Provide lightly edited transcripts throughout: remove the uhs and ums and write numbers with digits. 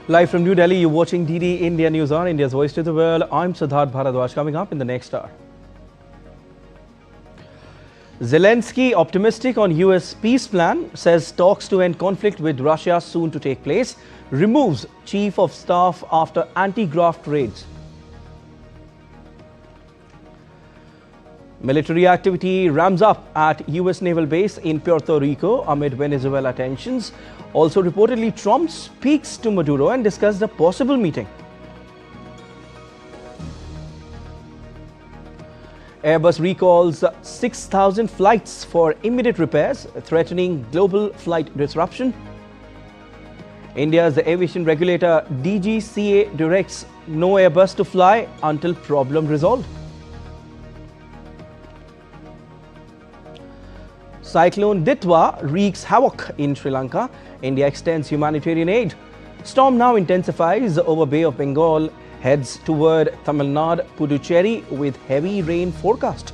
Live from New Delhi, you're watching DD India Newshour, India's voice to the world. I'm Siddharth Bharadwaj. Coming up in the next hour. Zelenskyy optimistic on US peace plan, says talks to end conflict with Russia soon to take place, removes chief of staff after anti-graft raids. Military activity ramps up at US naval base in Puerto Rico amid Venezuela tensions. Also reportedly, Trump speaks to Maduro and discussed a possible meeting. Airbus recalls 6,000 flights for immediate repairs, threatening global flight disruption. India's aviation regulator DGCA directs no Airbus to fly until problem resolved. Cyclone Ditwah wreaks havoc in Sri Lanka. India extends humanitarian aid. Storm now intensifies over Bay of Bengal, heads toward Tamil Nadu, Puducherry with heavy rain forecast.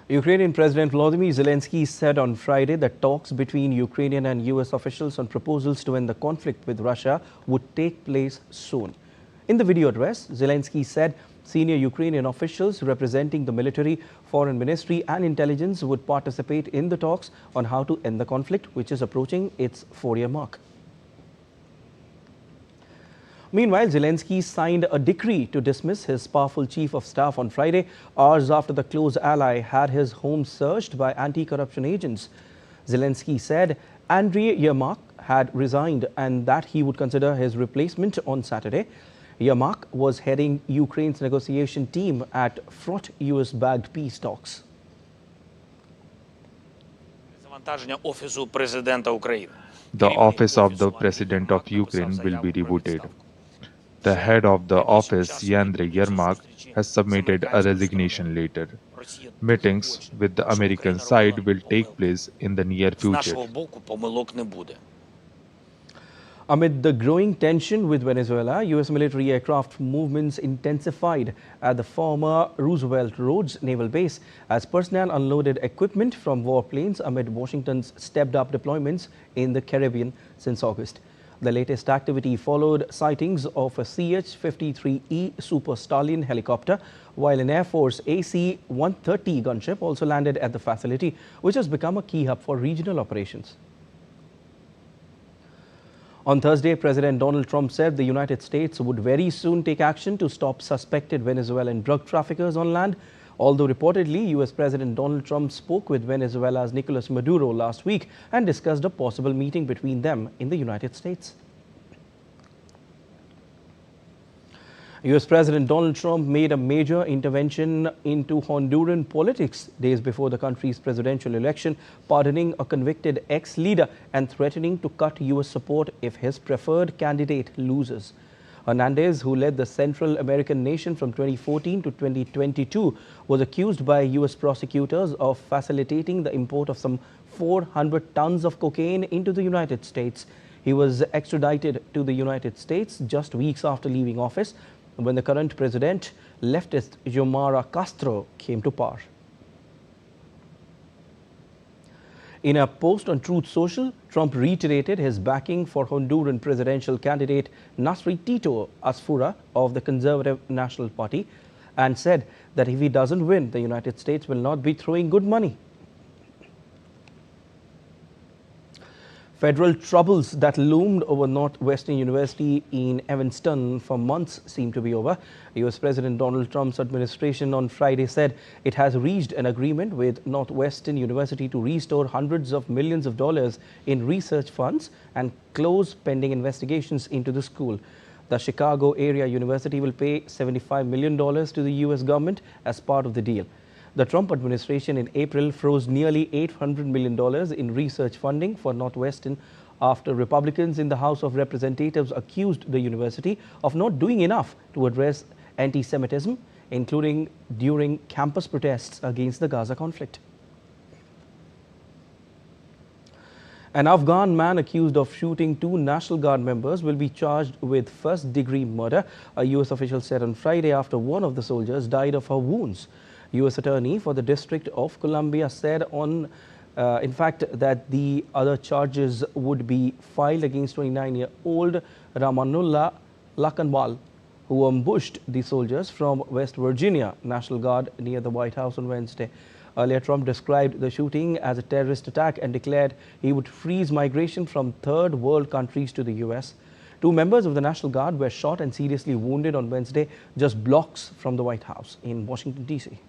Ukrainian President Volodymyr Zelenskyy said on Friday that talks between Ukrainian and US officials on proposals to end the conflict with Russia would take place soon. In the video address, Zelenskyy said senior Ukrainian officials representing the military, foreign ministry and intelligence would participate in the talks on how to end the conflict, which is approaching its 4-year mark. Meanwhile, Zelenskyy signed a decree to dismiss his powerful chief of staff on Friday, hours after the close ally had his home searched by anti-corruption agents. Zelenskyy said Andriy Yermak had resigned and that he would consider his replacement on Saturday. Yermak was heading Ukraine's negotiation team at fraught US-backed peace talks. The office of the President of Ukraine will be rebooted. The head of the office, Andriy Yermak, has submitted a resignation letter. Meetings with the American side will take place in the near future. Amid the growing tension with Venezuela, US military aircraft movements intensified at the former Roosevelt Roads naval base as personnel unloaded equipment from warplanes amid Washington's stepped-up deployments in the Caribbean since August. The latest activity followed sightings of a CH-53E Super Stallion helicopter, while an Air Force AC-130 gunship also landed at the facility, which has become a key hub for regional operations. On Thursday, President Donald Trump said the United States would very soon take action to stop suspected Venezuelan drug traffickers on land. Although reportedly, US President Donald Trump spoke with Venezuela's Nicolas Maduro last week and discussed a possible meeting between them in the United States. US President Donald Trump made a major intervention into Honduran politics days before the country's presidential election, pardoning a convicted ex-leader and threatening to cut US support if his preferred candidate loses. Hernandez, who led the Central American nation from 2014 to 2022, was accused by US prosecutors of facilitating the import of some 400 tons of cocaine into the United States. He was extradited to the United States just weeks after leaving office, when the current president, leftist Xiomara Castro, came to power. In a post on Truth Social, Trump reiterated his backing for Honduran presidential candidate Nasri Tito Asfura of the Conservative National Party and said that if he doesn't win, the United States will not be throwing good money. Federal troubles that loomed over Northwestern University in Evanston for months seem to be over. US President Donald Trump's administration on Friday said it has reached an agreement with Northwestern University to restore hundreds of millions of dollars in research funds and close pending investigations into the school. The Chicago area university will pay $75 million to the US government as part of the deal. The Trump administration in April froze nearly $800 million in research funding for Northwestern after Republicans in the House of Representatives accused the university of not doing enough to address anti-Semitism, including during campus protests against the Gaza conflict. An Afghan man accused of shooting two National Guard members will be charged with first-degree murder, a U.S. official said on Friday after one of the soldiers died of her wounds. U.S. Attorney for the District of Columbia said in fact, that the other charges would be filed against 29-year-old Ramanullah Lakanwal, who ambushed the soldiers from West Virginia National Guard near the White House on Wednesday. Earlier, Trump described the shooting as a terrorist attack and declared he would freeze migration from third world countries to the U.S. Two members of the National Guard were shot and seriously wounded on Wednesday, just blocks from the White House in Washington, D.C.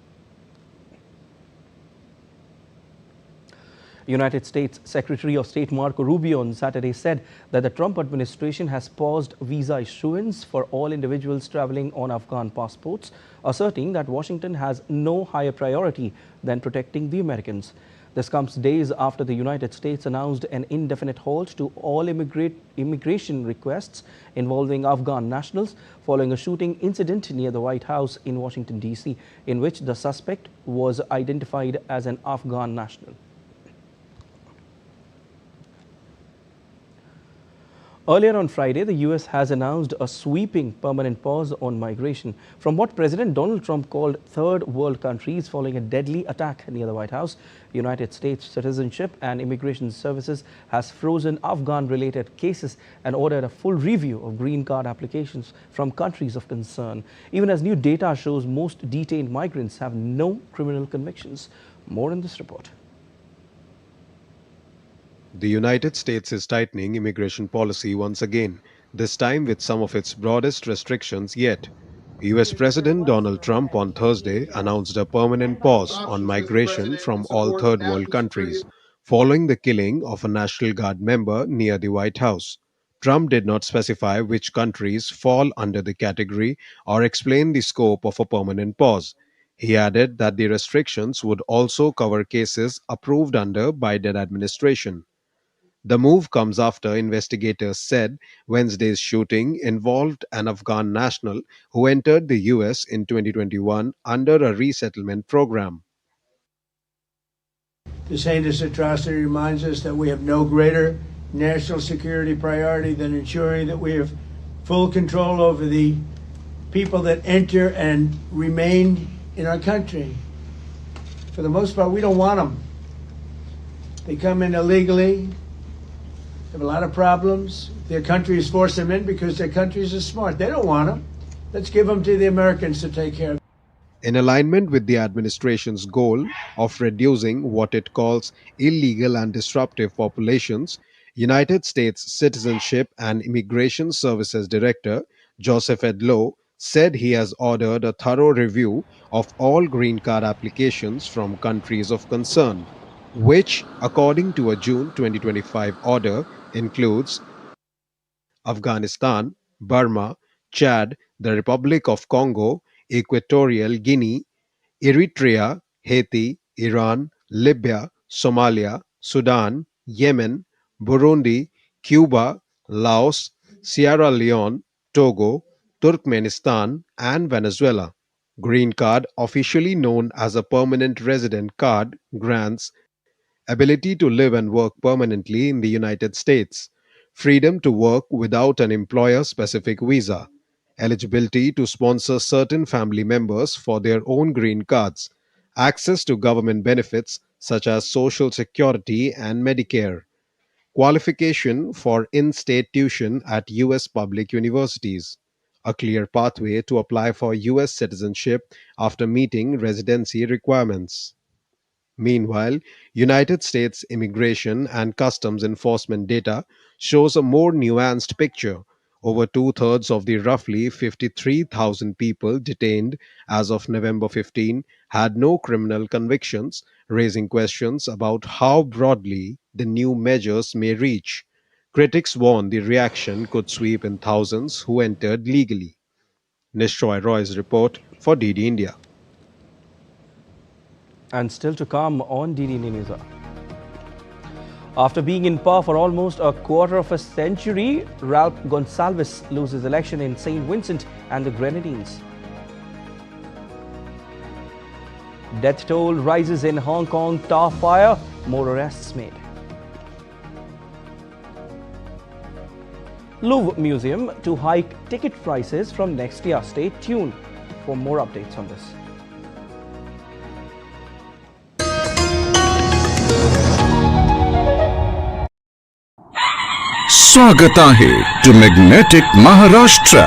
United States Secretary of State Marco Rubio on Saturday said that the Trump administration has paused visa issuance for all individuals traveling on Afghan passports, asserting that Washington has no higher priority than protecting the Americans. This comes days after the United States announced an indefinite halt to all immigration requests involving Afghan nationals following a shooting incident near the White House in Washington, D.C., in which the suspect was identified as an Afghan national. Earlier on Friday, the U.S. has announced a sweeping permanent pause on migration from what President Donald Trump called third world countries following a deadly attack near the White House. United States Citizenship and Immigration Services has frozen Afghan-related cases and ordered a full review of green card applications from countries of concern, even as new data shows most detained migrants have no criminal convictions. More in this report. The United States is tightening immigration policy once again, this time with some of its broadest restrictions yet. US President Donald Trump on Thursday announced a permanent pause on migration from all third world countries, following the killing of a National Guard member near the White House. Trump did not specify which countries fall under the category or explain the scope of a permanent pause. He added that the restrictions would also cover cases approved under Biden administration. The move comes after investigators said Wednesday's shooting involved an Afghan national who entered the US in 2021 under a resettlement program. This heinous atrocity reminds us that we have no greater national security priority than ensuring that we have full control over the people that enter and remain in our country. For the most part, we don't want them. They come in illegally. Have a lot of problems. Their countries force them in because their countries are smart. They don't want them. Let's give them to the Americans to take care of. In alignment with the administration's goal of reducing what it calls illegal and disruptive populations, United States Citizenship and Immigration Services Director Joseph Edlow said he has ordered a thorough review of all green card applications from countries of concern, which, according to a June 2025 order, includes Afghanistan, Burma, Chad, the Republic of Congo, Equatorial Guinea, Eritrea, Haiti, Iran, Libya, Somalia, Sudan, Yemen, Burundi, Cuba, Laos, Sierra Leone, Togo, Turkmenistan, and Venezuela. Green Card, officially known as a permanent resident card, grants ability to live and work permanently in the United States, freedom to work without an employer-specific visa, eligibility to sponsor certain family members for their own green cards, access to government benefits such as Social Security and Medicare, qualification for in-state tuition at U.S. public universities, a clear pathway to apply for U.S. citizenship after meeting residency requirements. Meanwhile, United States Immigration and Customs Enforcement data shows a more nuanced picture. Over two-thirds of the roughly 53,000 people detained as of November 15 had no criminal convictions, raising questions about how broadly the new measures may reach. Critics warn the reaction could sweep in thousands who entered legally. Nishroy Roy's report for DD India. And still to come on DD Newshour. After being in power for almost a quarter of a century, Ralph Gonsalves loses election in St. Vincent and the Grenadines. Death toll rises in Hong Kong tar fire, more arrests made. Louvre Museum to hike ticket prices from next year. Stay tuned for more updates on this. स्वागत आहे to magnetic Maharashtra.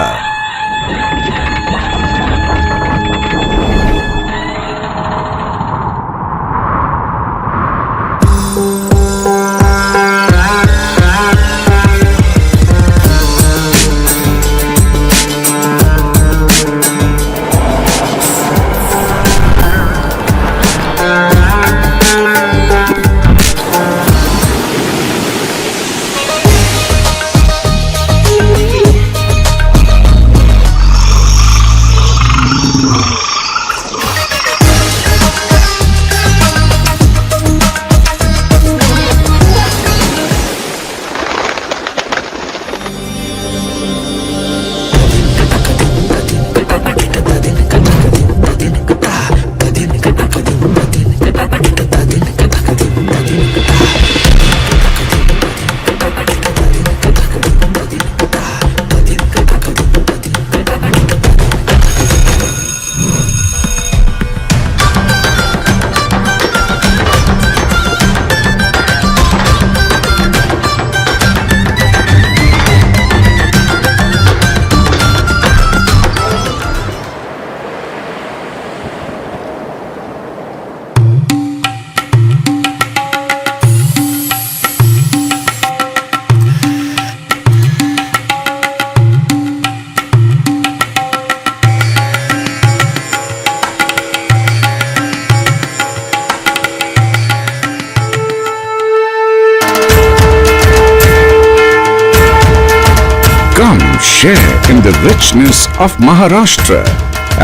Share in the richness of Maharashtra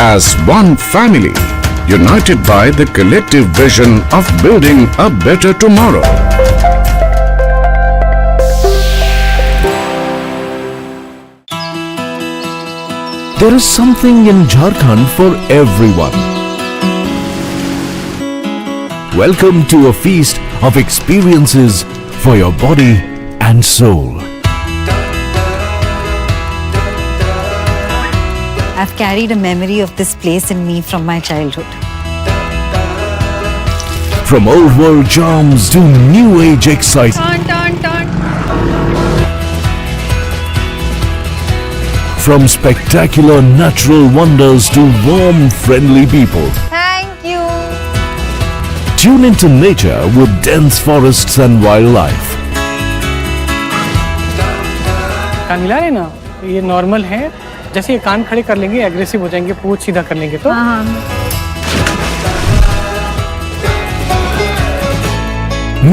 as one family, united by the collective vision of building a better tomorrow. There is something in Jharkhand for everyone. Welcome to a feast of experiences for your body and soul. I've carried a memory of this place in me from my childhood. From old world charms to new age excitement. From spectacular natural wonders to warm, friendly people. Thank you. Tune into nature with dense forests and wildlife. कान हिला रहे ना, ये normal है. जैसे ये कान खड़े कर लेंगे, एग्रेसिव हो जाएंगे, पूंछ सीधा कर लेंगे तो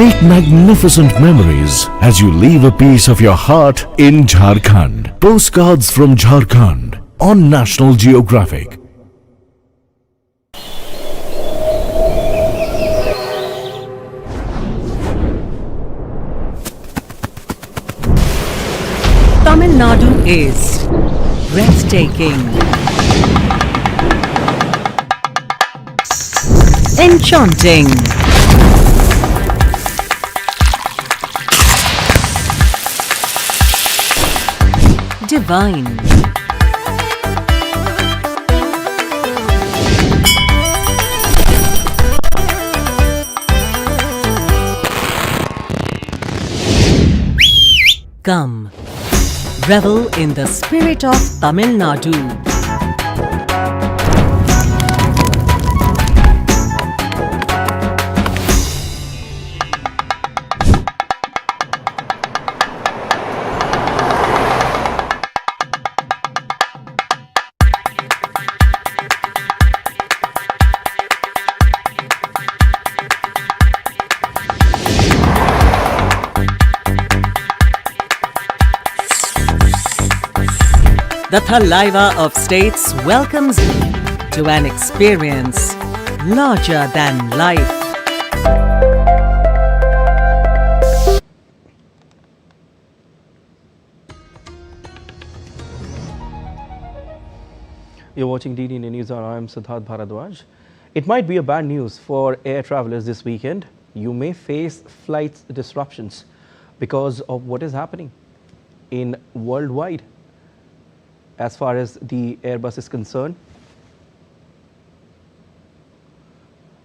Make magnificent memories as you leave a piece of your heart in Jharkhand. Postcards from Jharkhand on National Geographic. Tamil Nadu is breathtaking, enchanting, divine, come. Revel in the spirit of Tamil Nadu. The Thalaiva of States welcomes you to an experience larger than life. You're watching DD Newshour. I'm Siddharth Bharadwaj. It might be a bad news for air travelers this weekend. You may face flight disruptions because of what is happening. in worldwide as far as the Airbus is concerned.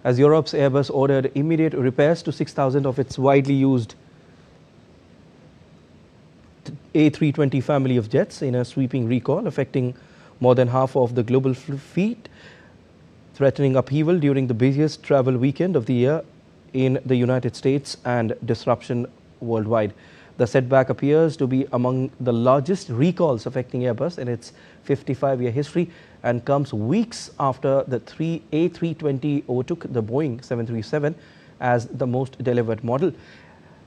As Europe's Airbus ordered immediate repairs to 6,000 of its widely used A320 family of jets in a sweeping recall affecting more than half of the global fleet, threatening upheaval during the busiest travel weekend of the year in the United States and disruption worldwide. The setback appears to be among the largest recalls affecting Airbus in its 55-year history and comes weeks after the A320 overtook the Boeing 737 as the most delivered model.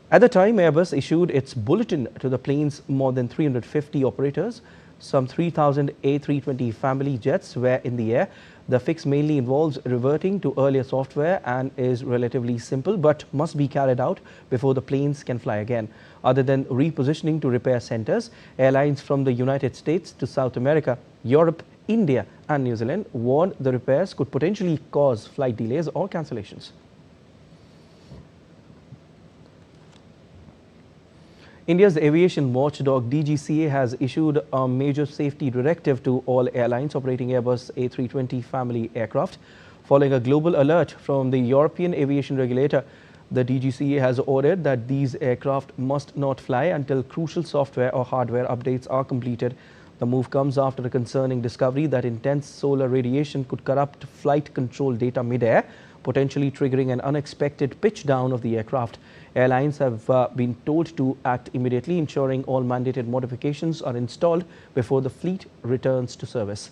At the time, Airbus issued its bulletin to the plane's more than 350 operators. Some 3,000 A320 family jets were in the air. The fix mainly involves reverting to earlier software and is relatively simple but must be carried out before the planes can fly again. Other than repositioning to repair centers, airlines from the United States to South America, Europe, India and New Zealand warned the repairs could potentially cause flight delays or cancellations. India's aviation watchdog DGCA has issued a major safety directive to all airlines operating Airbus A320 family aircraft. Following a global alert from the European aviation regulator, the DGCA has ordered that these aircraft must not fly until crucial software or hardware updates are completed. The move comes after a concerning discovery that intense solar radiation could corrupt flight control data mid-air, potentially triggering an unexpected pitch down of the aircraft. Airlines have been told to act immediately, ensuring all mandated modifications are installed before the fleet returns to service.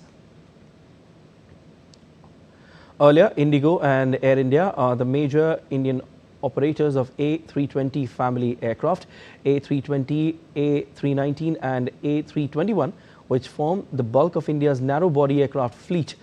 Earlier, Indigo and Air India are the major Indian operators of A320 family aircraft, A320, A319 and A321, which form the bulk of India's narrow-body aircraft fleet.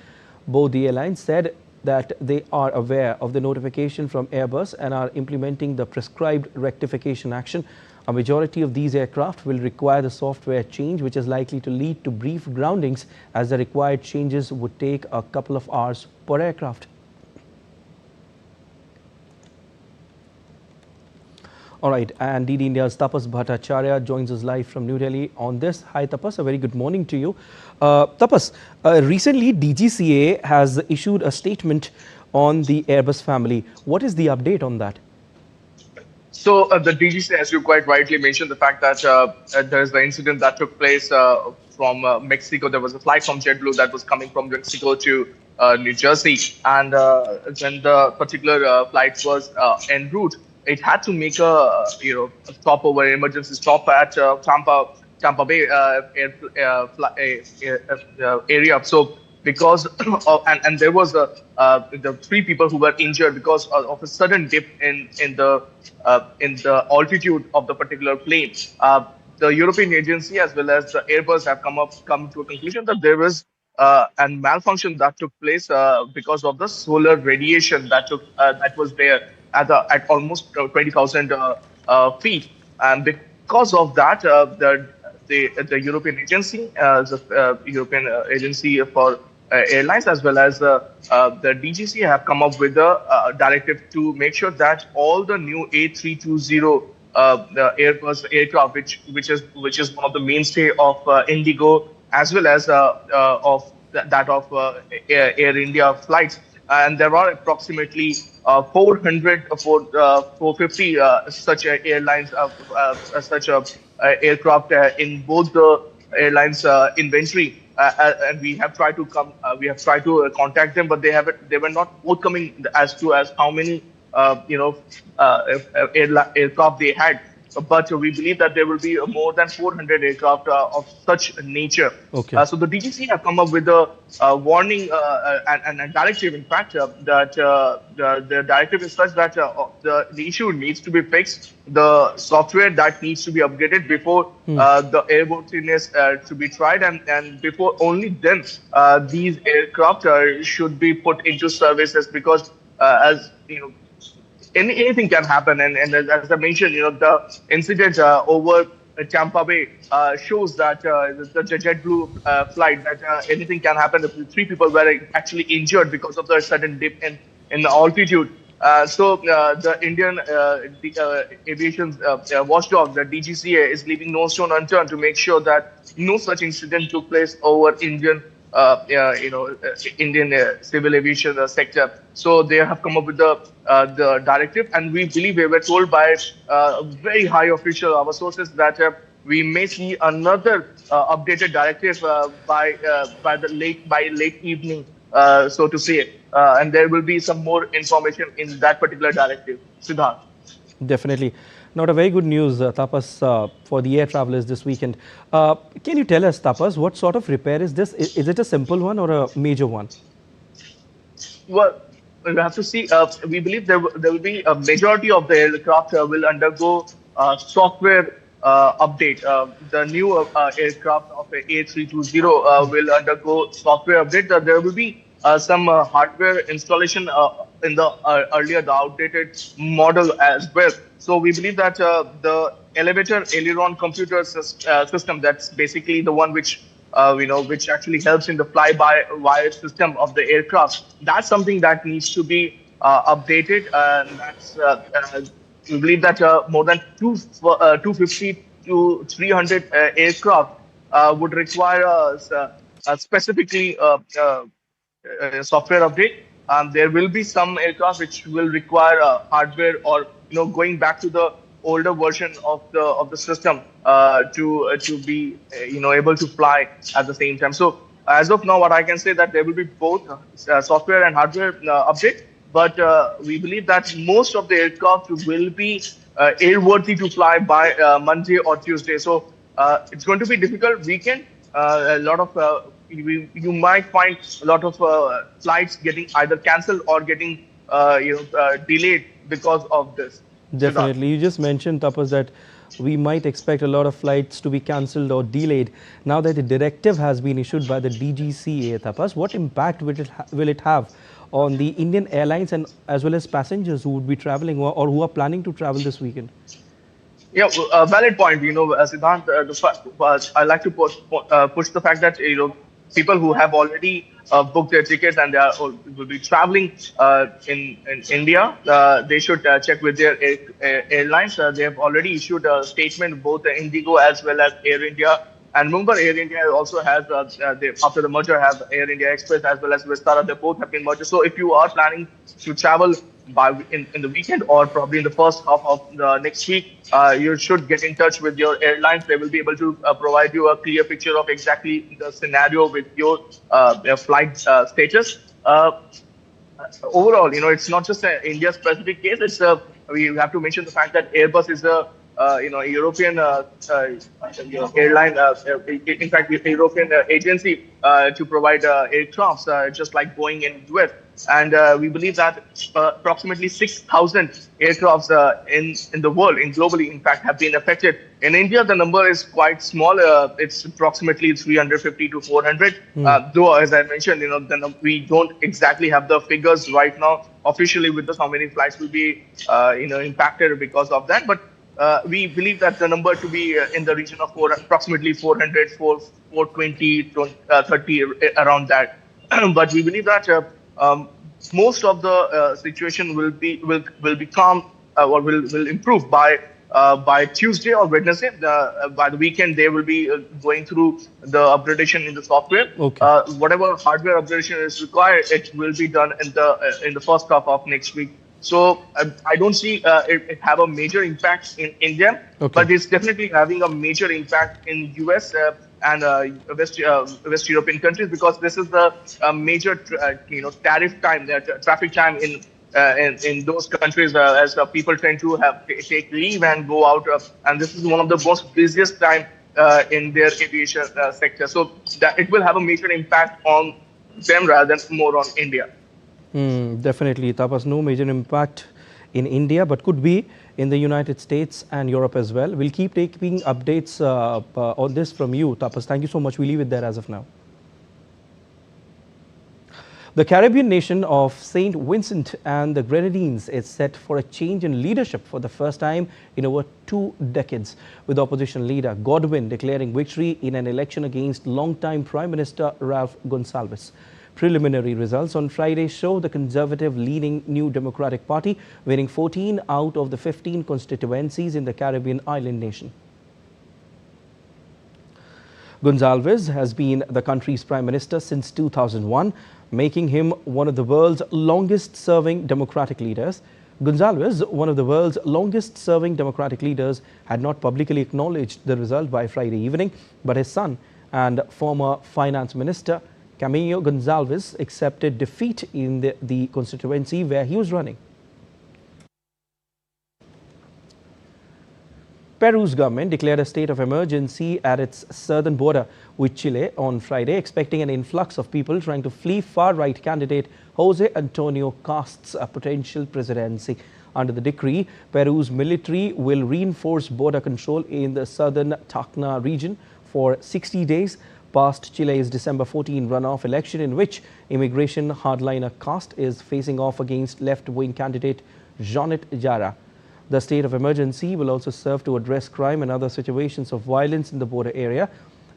Both the airlines said that they are aware of the notification from Airbus and are implementing the prescribed rectification action. A majority of these aircraft will require the software change, which is likely to lead to brief groundings, as the required changes would take a couple of hours per aircraft. All right, and DD India's Tapas Bhattacharya joins us live from New Delhi on this. Hi Tapas, a very good morning to you. Tapas, recently DGCA has issued a statement on the Airbus family. What is the update on that? So the DGCA, as you quite rightly mentioned, the fact that there is the incident that took place from Mexico. There was a flight from JetBlue that was coming from Mexico to New Jersey, and when the particular flight was en route, it had to make a stopover, emergency stop at Tampa Bay area. So because of, and there was the 3 people who were injured because of a sudden dip in the altitude of the particular plane. The European agency as well as the Airbus have come to a conclusion that there was a malfunction that took place because of the solar radiation that was there at almost 20,000 feet, and because of that, the European agency, the European agency for airlines as well as the DGCA have come up with a directive to make sure that all the new A320 the Airbus aircraft, which is one of the mainstay of Indigo as well as of that of Air India flights, and there are approximately 450 such airlines, such aircraft in both the airlines inventory, and we have tried to contact them, but they were not forthcoming as how many aircraft they had. But we believe that there will be more than 400 aircraft of such nature. Okay. So the DGC have come up with a warning and a directive, in fact, that the directive is such that the issue needs to be fixed. The software that needs to be upgraded before the airworthiness to be tried, and before only then these aircraft should be put into services, because as you know, anything can happen, and as I mentioned, the incident over Tampa Bay shows that the JetBlue flight, that anything can happen. 3 people were actually injured because of the sudden dip in the altitude. The Indian aviation watchdog, the DGCA, is leaving no stone unturned to make sure that no such incident took place over Indian civil aviation sector. So they have come up with the directive, and we believe we were told by very high official, our sources, that we may see another updated directive by late evening, so to say, and there will be some more information in that particular directive. Siddharth. Definitely. Not a very good news, Tapas, for the air travelers this weekend. Can you tell us, Tapas, what sort of repair is this? Is it a simple one or a major one? Well, we have to see. We believe there will be a majority of the aircraft will undergo software update. The new aircraft of A320 will undergo software update. There will be some hardware installation in the the outdated model as well. So we believe that the elevator aileron computer system, that's basically the one which which actually helps in the fly-by-wire system of the aircraft, that's something that needs to be updated. And that's we believe that more than 250 to 300 aircraft would require specifically software update. There will be some aircraft which will require hardware, or going back to the older version of the system to be able to fly at the same time. So as of now, what I can say that there will be both software and hardware update, but we believe that most of the aircraft will be airworthy to fly by Monday or Tuesday. So it's going to be a difficult weekend. A lot of you might find a lot of flights getting either cancelled or getting delayed because of this. Definitely. You just mentioned, Tapas, that we might expect a lot of flights to be cancelled or delayed. Now that the directive has been issued by the DGCA, Tapas, what impact will it have on the Indian airlines and as well as passengers who would be travelling or who are planning to travel this weekend? Yeah, valid point. Siddhant, I like to push the fact that people who have already booked their tickets and will be traveling in India, they should check with their airlines. They have already issued a statement, both Indigo as well as Air India. And remember, Air India also has, after the merger, have Air India Express as well as Vistara. They both have been merged. So if you are planning to travel in the weekend or probably in the first half of the next week, you should get in touch with your airlines. They will be able to provide you a clear picture of exactly the scenario with your flight status. Overall, it's not just an India-specific case. It's we have to mention the fact that Airbus is a European airline, in fact, European agency to provide aircrafts, just like Boeing in US. And we believe that approximately 6,000 aircrafts in the world, globally, in fact, have been affected. In India, the number is quite small. It's approximately 350 to 400. Though, as I mentioned, we don't exactly have the figures right now officially with us how many flights will be impacted because of that. But we believe that the number to be in the region of approximately 400, 420, 30, around that. But we believe that most of the situation will be calm or will improve by Tuesday or Wednesday. By the weekend, they will be going through the upgradation in the software. Okay. Whatever hardware upgradation is required, it will be done in the first half of next week. So I don't see it have a major impact in India, but it's definitely having a major impact in US and West European countries, because this is the major tariff time, traffic time in those countries, as people tend to take leave and go out, and this is one of the most busiest time in their aviation sector. So that it will have a major impact on them rather than more on India. Definitely, Tapas, no major impact in India, but could be in the United States and Europe as well. We'll keep taking updates on this from you, Tapas. Thank you so much. We leave it there as of now. The Caribbean nation of St. Vincent and the Grenadines is set for a change in leadership for the first time in over 2 decades, with opposition leader Godwin declaring victory in an election against longtime Prime Minister Ralph Gonsalves. Preliminary results on Friday show the conservative-leaning New Democratic Party winning 14 out of the 15 constituencies in the Caribbean island nation. Gonzalez has been the country's prime minister since 2001, making him one of the world's longest-serving democratic leaders. Gonzalez, one of the world's longest-serving democratic leaders, had not publicly acknowledged the result by Friday evening, but his son and former finance minister Camilo Gonzalez accepted defeat in the constituency where he was running. Peru's government declared a state of emergency at its southern border with Chile on Friday, expecting an influx of people trying to flee far-right candidate Jose Antonio Cast's potential presidency. Under the decree, Peru's military will reinforce border control in the southern Tacna region for 60 days past Chile's December 14 runoff election, in which immigration hardliner Cast is facing off against left-wing candidate Janet Jara. The state of emergency will also serve to address crime and other situations of violence in the border area.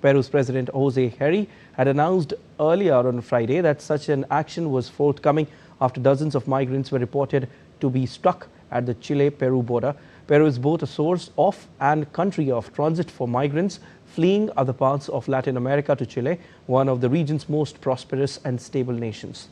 Peru's President Jose Herri had announced earlier on Friday that such an action was forthcoming after dozens of migrants were reported to be stuck at the Chile-Peru border. Peru is both a source of and country of transit for migrants fleeing other parts of Latin America to Chile, one of the region's most prosperous and stable nations.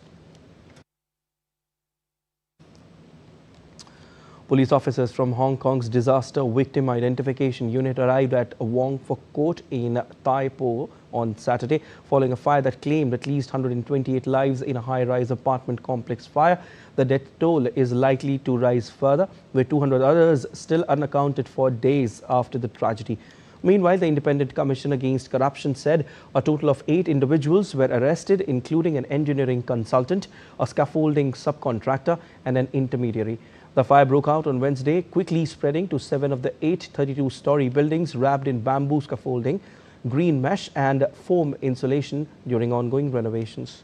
Police officers from Hong Kong's Disaster Victim Identification Unit arrived at Wong Fok Court in Tai Po on Saturday, following a fire that claimed at least 128 lives in a high-rise apartment complex fire. The death toll is likely to rise further, with 200 others still unaccounted for days after the tragedy. Meanwhile, the Independent Commission Against Corruption said a total of 8 individuals were arrested, including an engineering consultant, a scaffolding subcontractor, and an intermediary. The fire broke out on Wednesday, quickly spreading to 7 of the 8 32-story buildings wrapped in bamboo scaffolding, green mesh and foam insulation during ongoing renovations.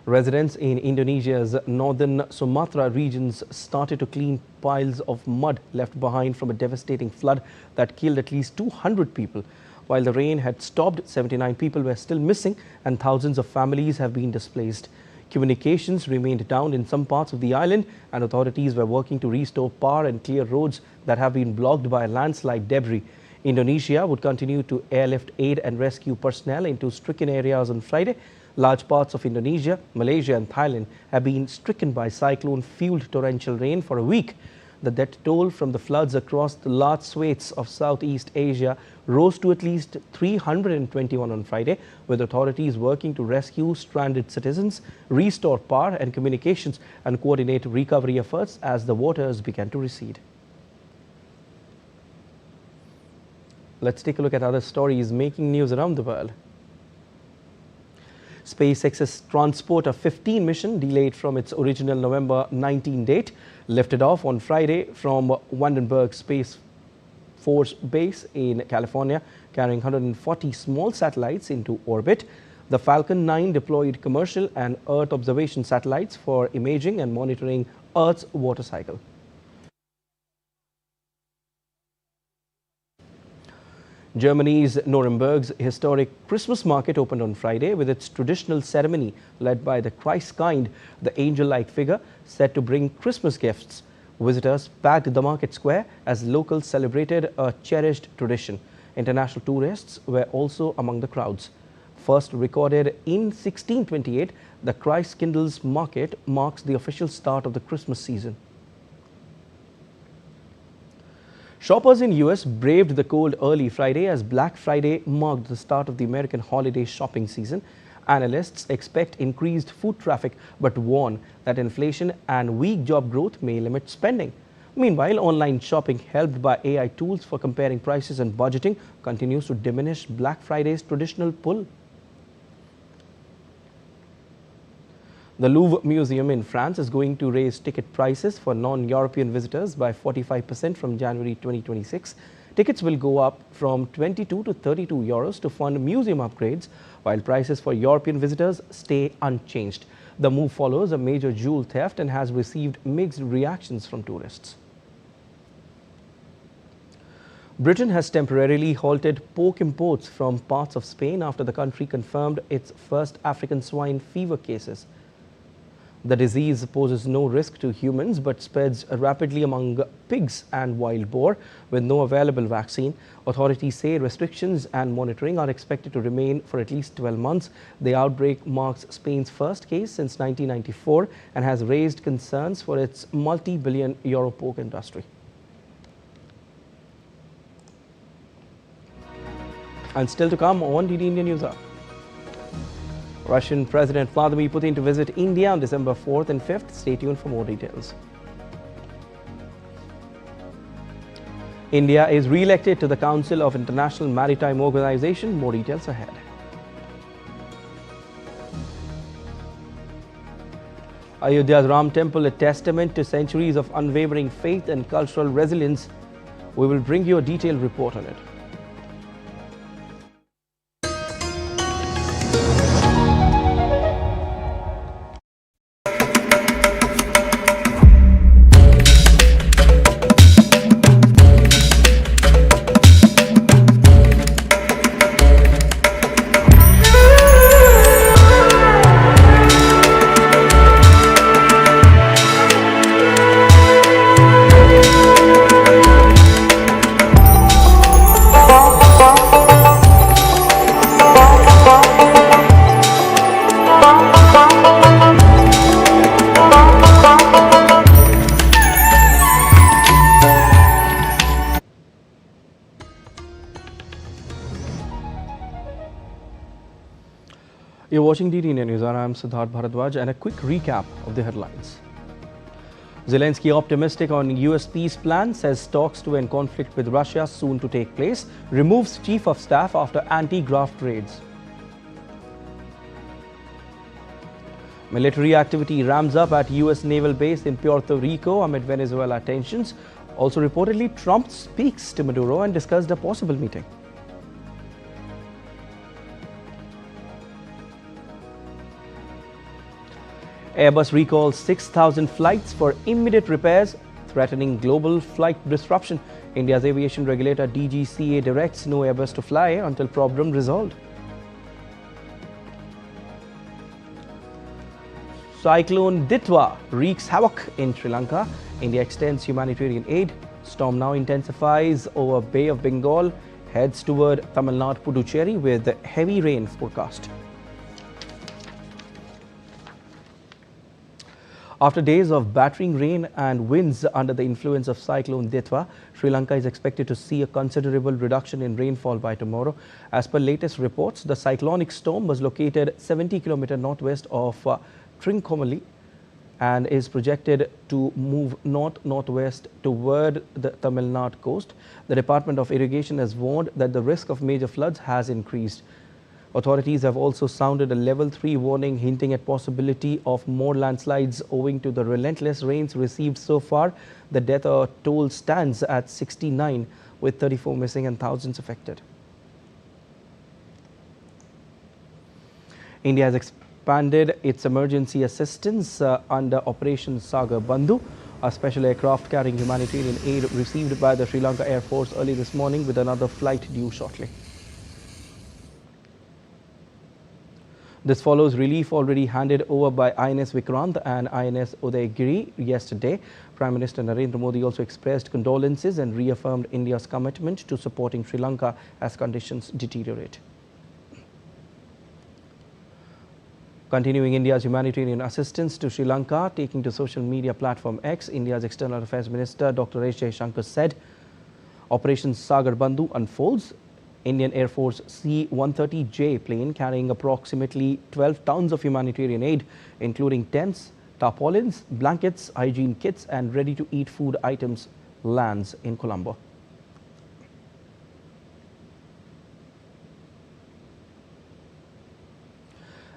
Residents in Indonesia's northern Sumatra regions started to clean piles of mud left behind from a devastating flood that killed at least 200 people. While the rain had stopped, 79 people were still missing and thousands of families have been displaced. Communications remained down in some parts of the island, and authorities were working to restore power and clear roads that have been blocked by landslide debris. Indonesia would continue to airlift aid and rescue personnel into stricken areas on Friday. Large parts of Indonesia, Malaysia and Thailand have been stricken by cyclone-fueled torrential rain for a week. The death toll from the floods across the large swathes of Southeast Asia rose to at least 321 on Friday, with authorities working to rescue stranded citizens, restore power and communications, and coordinate recovery efforts as the waters began to recede. Let's take a look at other stories making news around the world. SpaceX's Transporter 15 mission, delayed from its original November 19 date, lifted off on Friday from Vandenberg Space Force Base in California, carrying 140 small satellites into orbit. The Falcon 9 deployed commercial and Earth observation satellites for imaging and monitoring Earth's water cycle. Germany's Nuremberg's historic Christmas market opened on Friday with its traditional ceremony led by the Christkind, the angel-like figure said to bring Christmas gifts. Visitors packed the market square as locals celebrated a cherished tradition. International tourists were also among the crowds. First recorded in 1628, the Christkindl's market marks the official start of the Christmas season. Shoppers in US braved the cold early Friday as Black Friday marked the start of the American holiday shopping season. Analysts expect increased foot traffic but warn that inflation and weak job growth may limit spending. Meanwhile, online shopping helped by AI tools for comparing prices and budgeting continues to diminish Black Friday's traditional pull. The Louvre Museum in France is going to raise ticket prices for non-European visitors by 45% from January 2026. Tickets will go up from 22 to 32 euros to fund museum upgrades, while prices for European visitors stay unchanged. The move follows a major jewel theft and has received mixed reactions from tourists. Britain has temporarily halted pork imports from parts of Spain after the country confirmed its first African swine fever cases. The disease poses no risk to humans but spreads rapidly among pigs and wild boar with no available vaccine. Authorities say restrictions and monitoring are expected to remain for at least 12 months. The outbreak marks Spain's first case since 1994 and has raised concerns for its multi-billion euro pork industry. And still to come on DD India Newshour. Russian President Vladimir Putin to visit India on December 4th and 5th. Stay tuned for more details. India is re-elected to the Council of International Maritime Organization. More details ahead. Ayodhya Ram Temple, a testament to centuries of unwavering faith and cultural resilience. We will bring you a detailed report on it. You're watching DD India News and I'm Prasar Bharati, and a quick recap of the headlines. Zelenskyy optimistic on US peace plan, says talks to end conflict with Russia soon to take place, removes chief of staff after anti-graft raids. Military activity ramps up at US naval base in Puerto Rico amid Venezuela tensions. Also reportedly, Trump speaks to Maduro and discussed a possible meeting. Airbus recalls 6,000 flights for immediate repairs, threatening global flight disruption. India's aviation regulator DGCA directs no Airbus to fly until problem resolved. Cyclone Ditwah wreaks havoc in Sri Lanka. India extends humanitarian aid. Storm now intensifies over Bay of Bengal, heads toward Tamil Nadu, Puducherry with heavy rain forecast. After days of battering rain and winds under the influence of Cyclone Ditwah, Sri Lanka is expected to see a considerable reduction in rainfall by tomorrow. As per latest reports, the cyclonic storm was located 70 km northwest of Trincomalee and is projected to move north-northwest toward the Tamil Nadu coast. The Department of Irrigation has warned that the risk of major floods has increased. Authorities have also sounded a level 3 warning, hinting at possibility of more landslides owing to the relentless rains received so far. The death toll stands at 69, with 34 missing and thousands affected. India has expanded its emergency assistance under Operation Sagar Bandhu, a special aircraft carrying humanitarian aid received by the Sri Lanka Air Force early this morning, with another flight due shortly. This follows relief already handed over by INS Vikrant and INS Udaygiri yesterday. Prime Minister Narendra Modi also expressed condolences and reaffirmed India's commitment to supporting Sri Lanka as conditions deteriorate. Continuing India's humanitarian assistance to Sri Lanka, taking to social media platform X, India's External Affairs Minister Dr. S. Jaishankar said, Operation Sagar Bandhu unfolds. Indian Air Force C-130J plane carrying approximately 12 tons of humanitarian aid, including tents, tarpaulins, blankets, hygiene kits and ready-to-eat food items, lands in Colombo.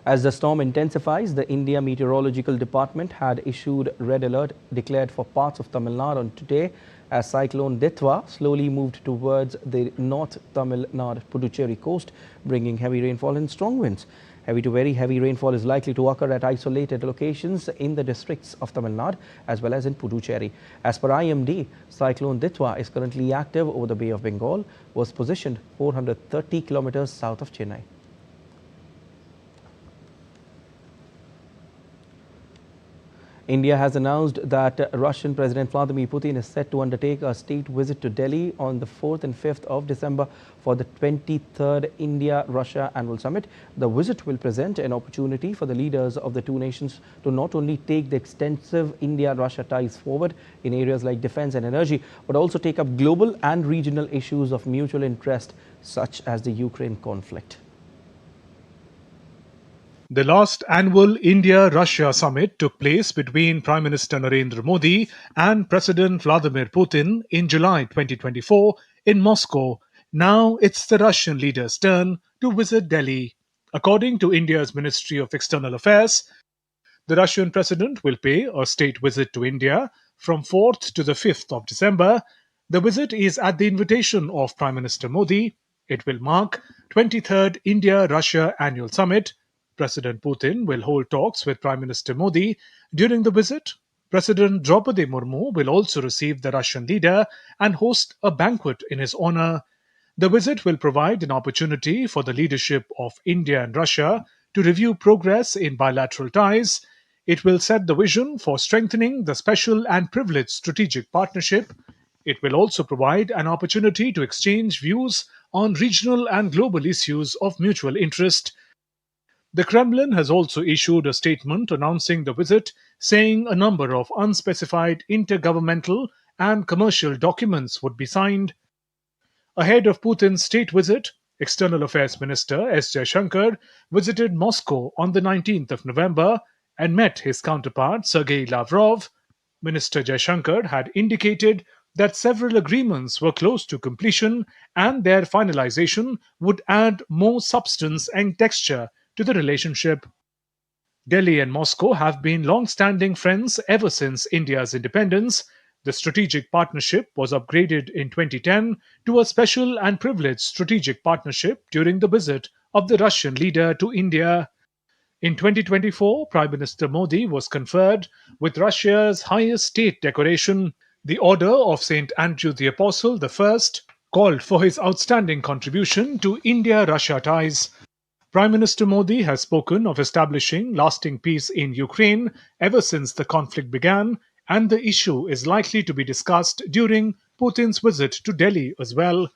As the storm intensifies, the India Meteorological Department had issued red alert declared for parts of Tamil Nadu on today as Cyclone Ditwah slowly moved towards the North Tamil Nadu Puducherry coast, bringing heavy rainfall and strong winds. Heavy to very heavy rainfall is likely to occur at isolated locations in the districts of Tamil Nadu as well as in Puducherry. As per IMD, Cyclone Ditwah is currently active over the Bay of Bengal, was positioned 430 kilometers south of Chennai. India has announced that Russian President Vladimir Putin is set to undertake a state visit to Delhi on the 4th and 5th of December for the 23rd India-Russia Annual Summit. The visit will present an opportunity for the leaders of the two nations to not only take the extensive India-Russia ties forward in areas like defense and energy, but also take up global and regional issues of mutual interest, such as the Ukraine conflict. The last annual India-Russia summit took place between Prime Minister Narendra Modi and President Vladimir Putin in July 2024 in Moscow. Now it's the Russian leader's turn to visit Delhi. According to India's Ministry of External Affairs, the Russian president will pay a state visit to India from 4th to the 5th of December. The visit is at the invitation of Prime Minister Modi. It will mark 23rd India-Russia Annual Summit. President Putin will hold talks with Prime Minister Modi during the visit. President Draupadi Murmu will also receive the Russian leader and host a banquet in his honor. The visit will provide an opportunity for the leadership of India and Russia to review progress in bilateral ties. It will set the vision for strengthening the special and privileged strategic partnership. It will also provide an opportunity to exchange views on regional and global issues of mutual interest. The Kremlin has also issued a statement announcing the visit, saying a number of unspecified intergovernmental and commercial documents would be signed. Ahead of Putin's state visit, External Affairs Minister S. Jaishankar visited Moscow on the 19th of November and met his counterpart Sergei Lavrov. Minister Jaishankar had indicated that several agreements were close to completion and their finalization would add more substance and texture to the relationship. Delhi and Moscow have been long-standing friends ever since India's independence. The strategic partnership was upgraded in 2010 to a special and privileged strategic partnership during the visit of the Russian leader to India. In 2024, Prime Minister Modi was conferred with Russia's highest state decoration, the Order of St. Andrew the Apostle I, called for his outstanding contribution to India-Russia ties. Prime Minister Modi has spoken of establishing lasting peace in Ukraine ever since the conflict began, and the issue is likely to be discussed during Putin's visit to Delhi as well.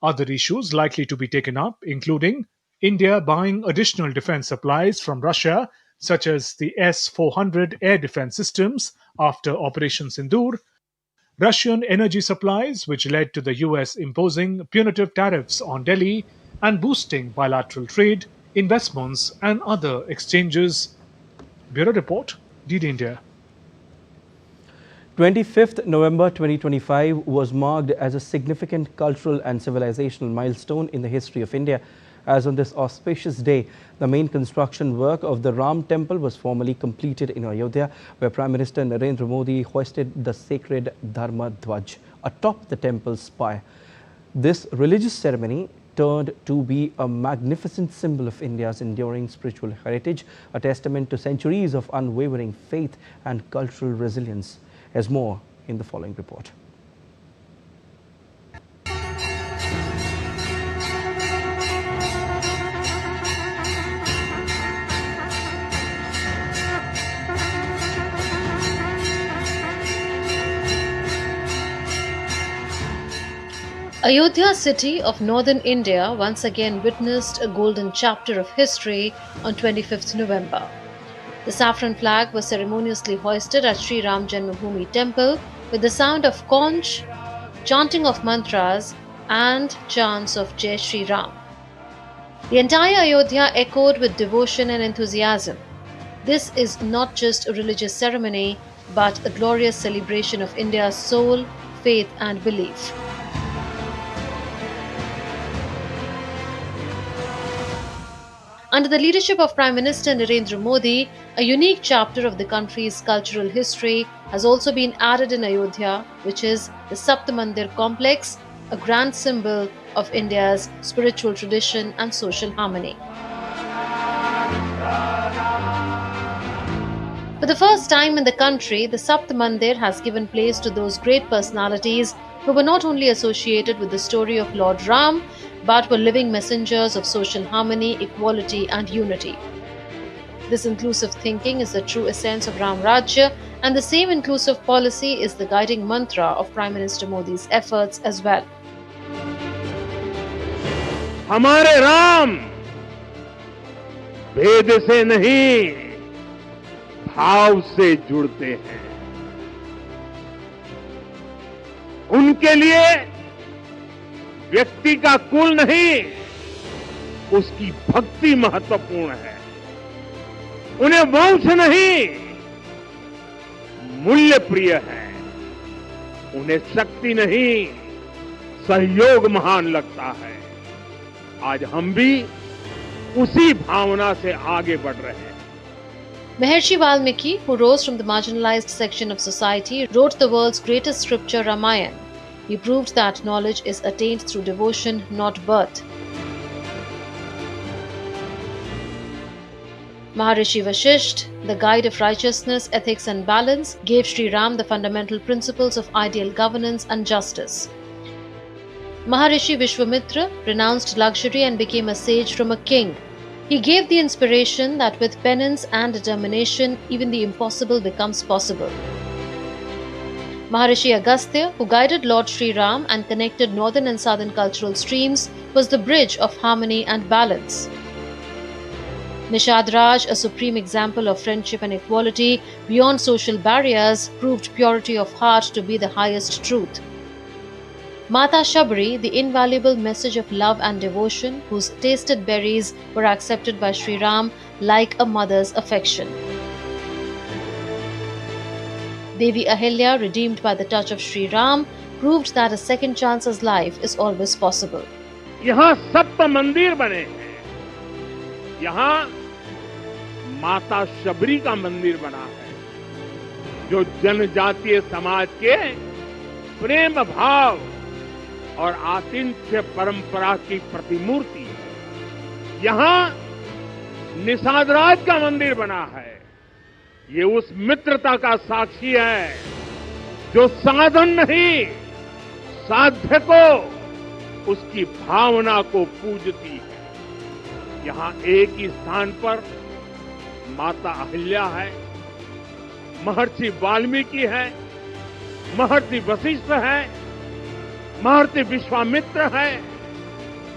Other issues likely to be taken up, including India buying additional defense supplies from Russia, such as the S-400 air defense systems after Operation Sindoor, Russian energy supplies, which led to the US imposing punitive tariffs on Delhi, and boosting bilateral trade, investments, and other exchanges. Bureau Report, DD India. 25th November 2025 was marked as a significant cultural and civilizational milestone in the history of India, as on this auspicious day, the main construction work of the Ram temple was formally completed in Ayodhya, where Prime Minister Narendra Modi hoisted the sacred Dharma Dhwaj atop the temple's spire. This religious ceremony turned to be a magnificent symbol of India's enduring spiritual heritage, a testament to centuries of unwavering faith and cultural resilience. There's more in the following report. Ayodhya city of northern India once again witnessed a golden chapter of history on 25th November. The saffron flag was ceremoniously hoisted at Sri Ram Janmabhoomi temple with the sound of conch, chanting of mantras and chants of Jai Shri Ram. The entire Ayodhya echoed with devotion and enthusiasm. This is not just a religious ceremony, but a glorious celebration of India's soul, faith and belief. Under the leadership of Prime Minister Narendra Modi, a unique chapter of the country's cultural history has also been added in Ayodhya, which is the Sapt Mandir complex, a grand symbol of India's spiritual tradition and social harmony. For the first time in the country, the Sapt Mandir has given place to those great personalities who were not only associated with the story of Lord Ram, but were living messengers of social harmony, equality and unity. This inclusive thinking is the true essence of Ram Rajya, and the same inclusive policy is the guiding mantra of Prime Minister Modi's efforts as well. हमारे राम भेद से नहीं, भाव से जुड़ते हैं। उनके लिए व्यक्ति का कुल नहीं, उसकी भक्ति महत्वपूर्ण है। उन्हें वंश नहीं, मूल्य प्रिय है। उन्हें शक्ति नहीं, सहयोग महान लगता है। आज हम भी उसी भावना से आगे बढ़ रहे हैं। Maharshi Valmiki, who rose from the marginalized section of society, wrote the world's greatest scripture, Ramayana. He proved that knowledge is attained through devotion, not birth. Maharishi Vashisht, the guide of righteousness, ethics and balance, gave Sri Ram the fundamental principles of ideal governance and justice. Maharishi Vishwamitra renounced luxury and became a sage from a king. He gave the inspiration that with penance and determination, even the impossible becomes possible. Maharishi Agastya, who guided Lord Sri Ram and connected northern and southern cultural streams, was the bridge of harmony and balance. Nishad Raj, a supreme example of friendship and equality beyond social barriers, proved purity of heart to be the highest truth. Mata Shabri, the invaluable message of love and devotion, whose tasted berries were accepted by Sri Ram like a mother's affection. Devi Ahilya, redeemed by the touch of Sri Ram, proved that a second chance's life is always possible. यहाँ सप्त मंदिर बने हैं। यहाँ माता शबरी का मंदिर बना है, जो जनजातीय समाज के प्रेम भाव और आतिथ्य परंपरा की प्रतिमूर्ति है। यहाँ निषादराज का मंदिर बना है। ये उस मित्रता का साक्षी है जो साधन नहीं, साध्य को, उसकी भावना को पूजती है। यहाँ एक ही स्थान पर माता अहिल्या है, महर्षि वाल्मीकि है, महर्षि वशिष्ठ है, महर्षि विश्वामित्र है,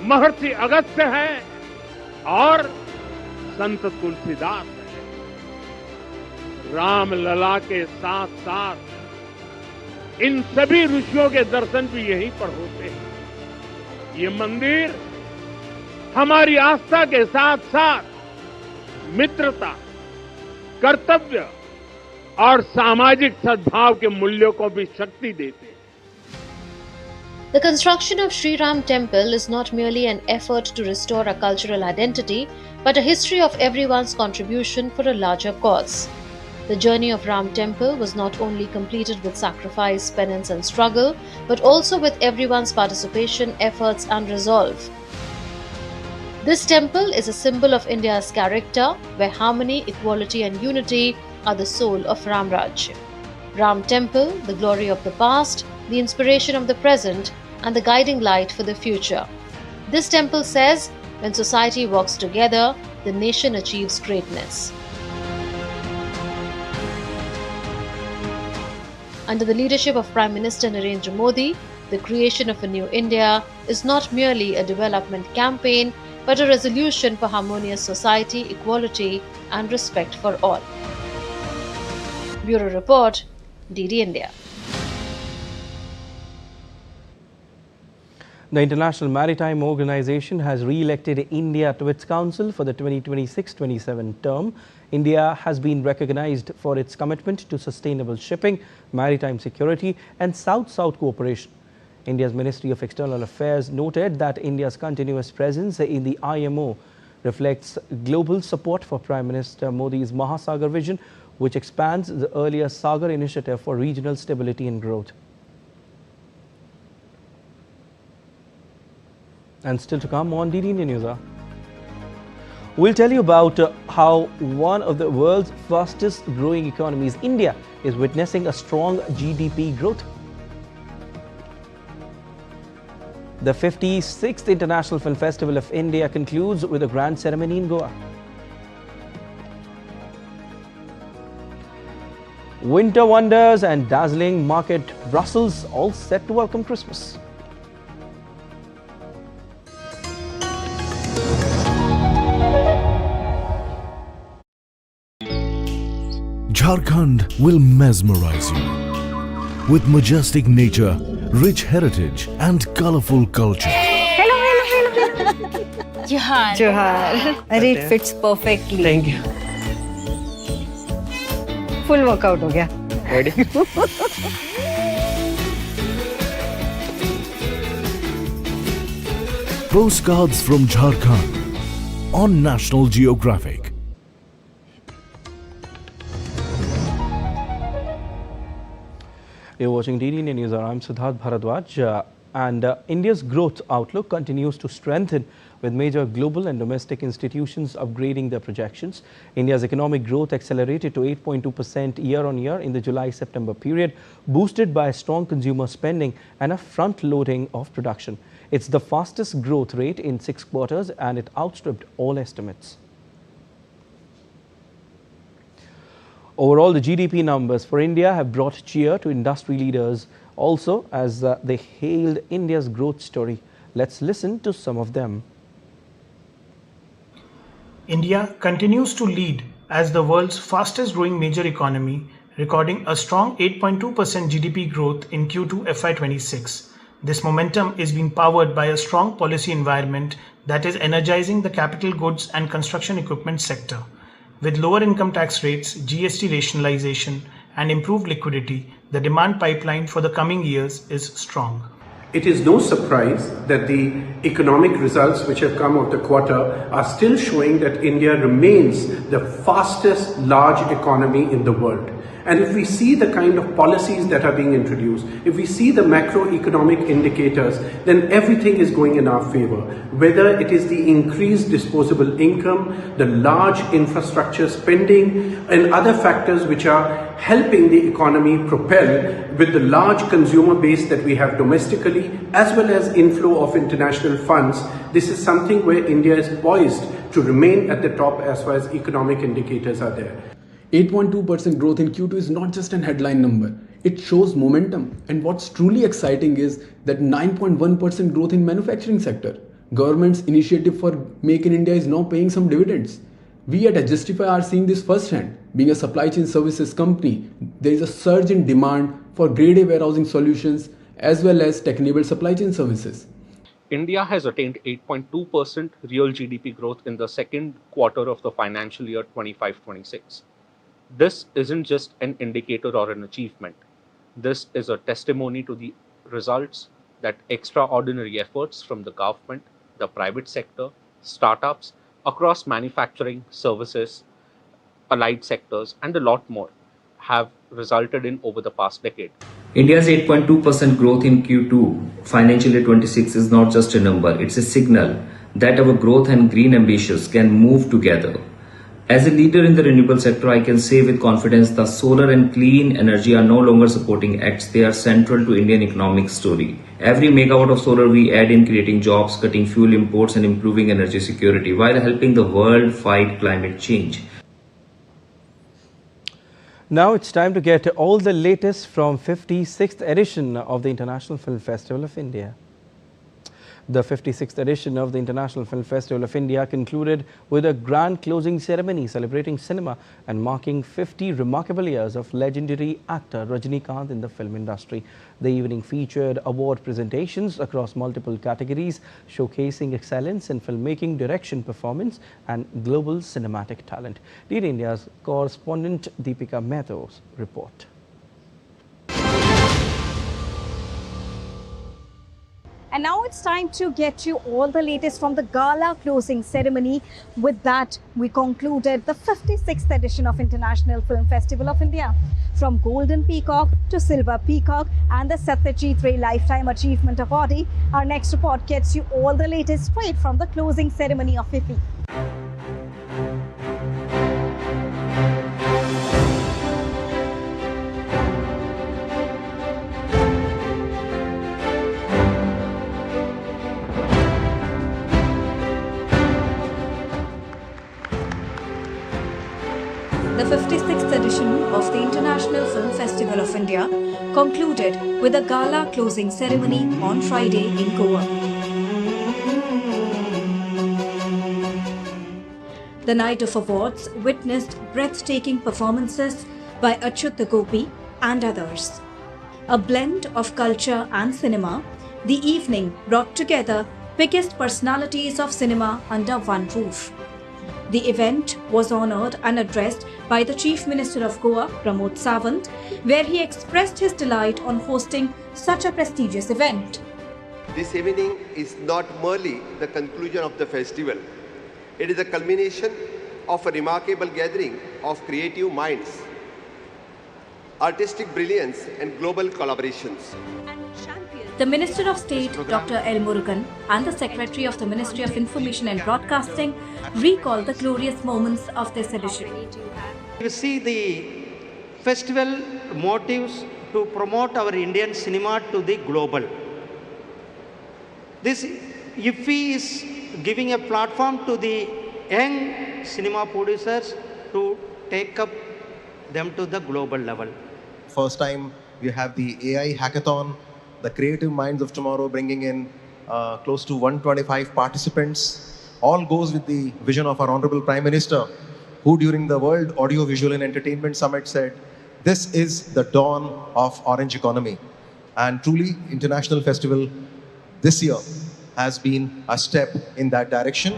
महर्षि अगस्त्य है और संत तुलसीदास है। राम लला के साथ साथ इन सभी ऋषियों के दर्शन भी यहीं पर होते हैं। ये मंदिर हमारी आस्था के साथ साथ मित्रता, कर्तव्य और सामाजिक सद्भाव के मूल्यों को भी शक्ति देते हैं। The construction of Sri Ram Temple is not merely an effort to restore a cultural identity, but a history of everyone's contribution for a larger cause. The journey of Ram Temple was not only completed with sacrifice, penance and struggle, but also with everyone's participation, efforts and resolve. This temple is a symbol of India's character, where harmony, equality and unity are the soul of Ram Rajya. Ram Temple, the glory of the past, the inspiration of the present, and the guiding light for the future. This temple says, when society works together, the nation achieves greatness. Under the leadership of Prime Minister Narendra Modi, the creation of a new India is not merely a development campaign, but a resolution for harmonious society, equality, and respect for all. Bureau Report, DD India. The International Maritime Organization has re-elected India to its council for the 2026-27 term. India has been recognized for its commitment to sustainable shipping, maritime security and South-South cooperation. India's Ministry of External Affairs noted that India's continuous presence in the IMO reflects global support for Prime Minister Modi's Mahasagar vision, which expands the earlier Sagar initiative for regional stability and growth. And still to come on DD India Newshour, we'll tell you about how one of the world's fastest growing economies, India, is witnessing a strong GDP growth. The 56th International Film Festival of India concludes with a grand ceremony in Goa. Winter wonders and dazzling market Brussels all set to welcome Christmas. Jharkhand will mesmerize you with majestic nature, rich heritage and colorful culture. Hello. Johar. Arey, it fits perfectly. Thank you. Full workout हो गया. Ready? Postcards from Jharkhand on National Geographic. You're watching DD India News. I'm Siddharth Bharadwaj. India's growth outlook continues to strengthen with major global and domestic institutions upgrading their projections. India's economic growth accelerated to 8.2% year-on-year in the July-September period, boosted by strong consumer spending and a front-loading of production. It's the fastest growth rate in 6 quarters and it outstripped all estimates. Overall, the GDP numbers for India have brought cheer to industry leaders also as they hailed India's growth story. Let's listen to some of them. India continues to lead as the world's fastest growing major economy, recording a strong 8.2% GDP growth in Q2 FY26. This momentum is being powered by a strong policy environment that is energizing the capital goods and construction equipment sector. With lower income tax rates, GST rationalization, and improved liquidity, the demand pipeline for the coming years is strong. It is no surprise that the economic results which have come of the quarter are still showing that India remains the fastest large economy in the world. And if we see the kind of policies that are being introduced, if we see the macroeconomic indicators, then everything is going in our favor. Whether it is the increased disposable income, the large infrastructure spending, and other factors which are helping the economy propel with the large consumer base that we have domestically, as well as inflow of international funds, this is something where India is poised to remain at the top as far as economic indicators are there. 8.2% growth in Q2 is not just an headline number. It shows momentum. And what's truly exciting is that 9.1% growth in manufacturing sector. Government's initiative for Make in India is now paying some dividends. We at Justify are seeing this firsthand. Being a supply chain services company, there is a surge in demand for grade A warehousing solutions as well as tech-enabled supply chain services. India has attained 8.2% real GDP growth in the second quarter of the financial year 25-26. This isn't just an indicator or an achievement. This is a testimony to the results that extraordinary efforts from the government, the private sector, startups across manufacturing, services, allied sectors, and a lot more have resulted in over the past decade. India's 8.2% growth in Q2 financial year 26 is not just a number, it's a signal that our growth and green ambitions can move together. As a leader in the renewable sector, I can say with confidence that solar and clean energy are no longer supporting acts, they are central to Indian economic story. Every megawatt of solar we add in creating jobs, cutting fuel imports and improving energy security while helping the world fight climate change. Now it's time to get all the latest from 56th edition of the International Film Festival of India. The 56th edition of the International Film Festival of India concluded with a grand closing ceremony celebrating cinema and marking 50 remarkable years of legendary actor Rajinikanth in the film industry. The evening featured award presentations across multiple categories, showcasing excellence in filmmaking, direction, performance and global cinematic talent. DD India's correspondent Deepika Mehta's report. And now it's time to get you all the latest from the gala closing ceremony. With that, we concluded the 56th edition of International Film Festival of India. From Golden Peacock to Silver Peacock and the Satyajit Ray Lifetime Achievement Awardee, our next report gets you all the latest straight from the closing ceremony of IFFI. The 56th edition of the International Film Festival of India concluded with a gala closing ceremony on Friday in Goa. The night of awards witnessed breathtaking performances by Achyut Gopi and others. A blend of culture and cinema, the evening brought together biggest personalities of cinema under one roof. The event was honoured and addressed by the Chief Minister of Goa, Pramod Sawant, where he expressed his delight on hosting such a prestigious event. This evening is not merely the conclusion of the festival. It is a culmination of a remarkable gathering of creative minds, artistic brilliance and global collaborations. The Minister of State, Dr. L. Murugan, and the Secretary of the Ministry of Information and Broadcasting recalled the glorious moments of this edition. You see the festival motives to promote our Indian cinema to the global. This IFFI is giving a platform to the young cinema producers to take up them to the global level. First time we have the AI hackathon, the creative minds of tomorrow, bringing in close to 125 participants. All goes with the vision of our Honorable Prime Minister, who during the World Audio Visual and Entertainment Summit said, this is the dawn of orange economy. And truly, International Festival this year has been a step in that direction.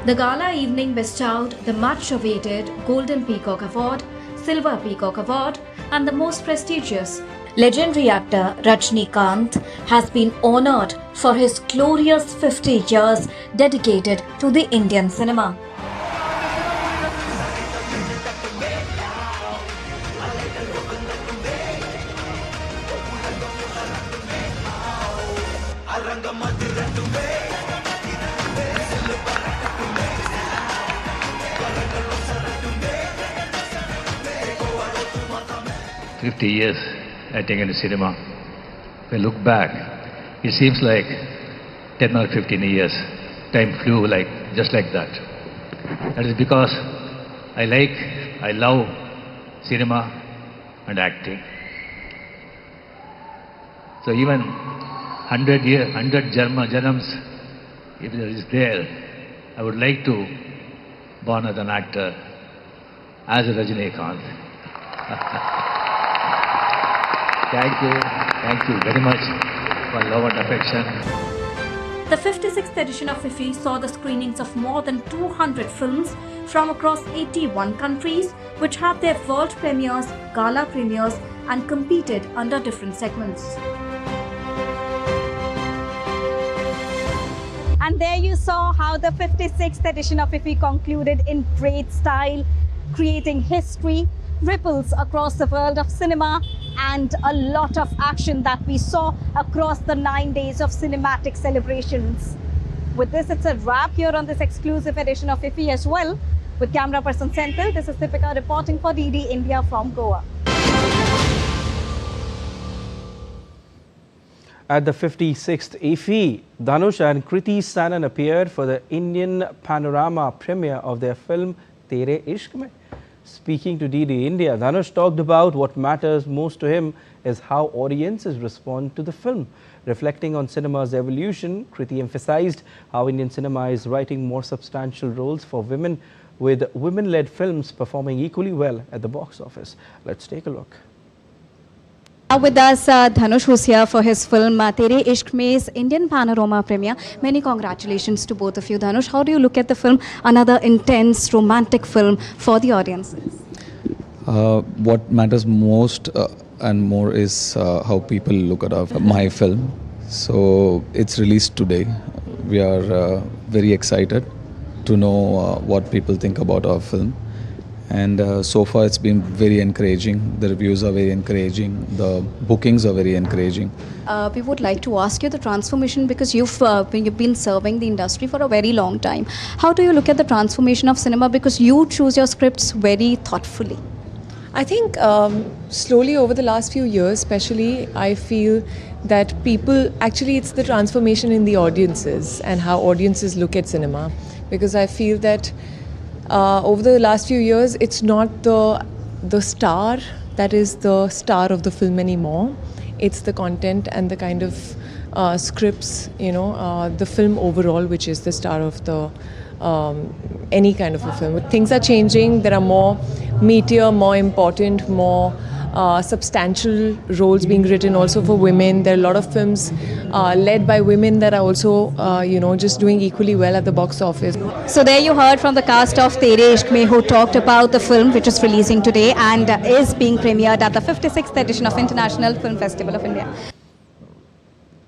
The gala evening bestowed the much-awaited Golden Peacock Award, Silver Peacock Award, and the most prestigious legendary actor Rajnikant has been honoured for his glorious 50 years dedicated to the Indian cinema. Years I think in the cinema. When I look back, it seems like 10 or 15 years. Time flew just like that. That is because I love cinema and acting. So even 100 janams, if there is there, I would like to born as an actor, as a Rajnikant. Thank you very much for love and affection. The 56th edition of IFFI saw the screenings of more than 200 films from across 81 countries, which had their world premieres, gala premieres, and competed under different segments. And there you saw how the 56th edition of IFFI concluded in great style, creating history, ripples across the world of cinema, and a lot of action that we saw across the 9 days of cinematic celebrations. With this, it's a wrap here on this exclusive edition of IFFI as well. With camera person Senthil, this is Deepika reporting for DD India from Goa. At the 56th IFFI, Dhanush and Kriti Sanon appeared for the Indian Panorama premiere of their film Tere Ishq Mein. Speaking to DD India, Dhanush talked about what matters most to him is how audiences respond to the film. Reflecting on cinema's evolution, Kriti emphasized how Indian cinema is writing more substantial roles for women, with women-led films performing equally well at the box office. Let's take a look. With us, Dhanush, who's here for his film Tere Ishq Mein's Indian Panorama premiere. Many congratulations to both of you, Dhanush. How do you look at the film? Another intense, romantic film for the audiences. What matters most and more is how people look at my film. So it's released today. We are very excited to know what people think about our film. And so far it's been very encouraging. The reviews are very encouraging. The bookings are very encouraging. We would like to ask you the transformation, because you've been serving the industry for a very long time. How do you look at the transformation of cinema, because you choose your scripts very thoughtfully? I think slowly over the last few years especially, I feel that people, actually it's the transformation in the audiences and how audiences look at cinema. Because I feel that over the last few years, it's not the star that is the star of the film anymore. It's the content and the kind of scripts, the film overall, which is the star of the any kind of a film. Things are changing. There are more meatier, more important, more substantial roles being written also for women. There are a lot of films led by women that are also, just doing equally well at the box office. So there you heard from the cast of Tere Ishq Mein, who talked about the film which is releasing today and is being premiered at the 56th edition of International Film Festival of India.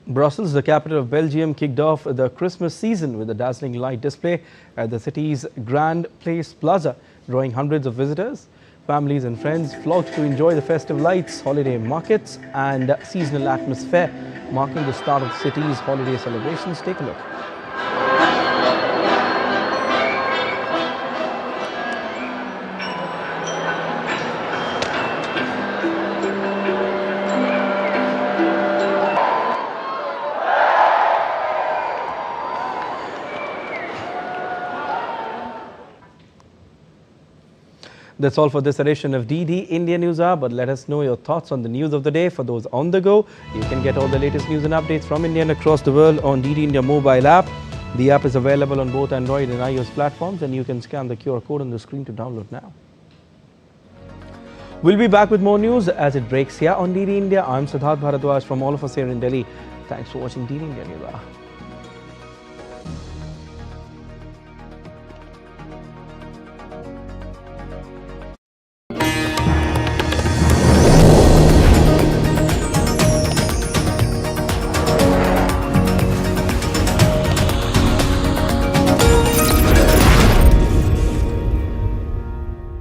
Brussels, the capital of Belgium, kicked off the Christmas season with a dazzling light display at the city's Grand Place Plaza, drawing hundreds of visitors. Families and friends flocked to enjoy the festive lights, holiday markets and seasonal atmosphere, marking the start of the city's holiday celebrations. Take a look. That's all for this edition of DD India Newshour, but let us know your thoughts on the news of the day. For those on the go, you can get all the latest news and updates from India and across the world on DD India mobile app. The app is available on both Android and iOS platforms, and you can scan the QR code on the screen to download now. We'll be back with more news as it breaks here on DD India. I'm Siddharth Bharadwaj from all of us here in Delhi. Thanks for watching DD India Newshour.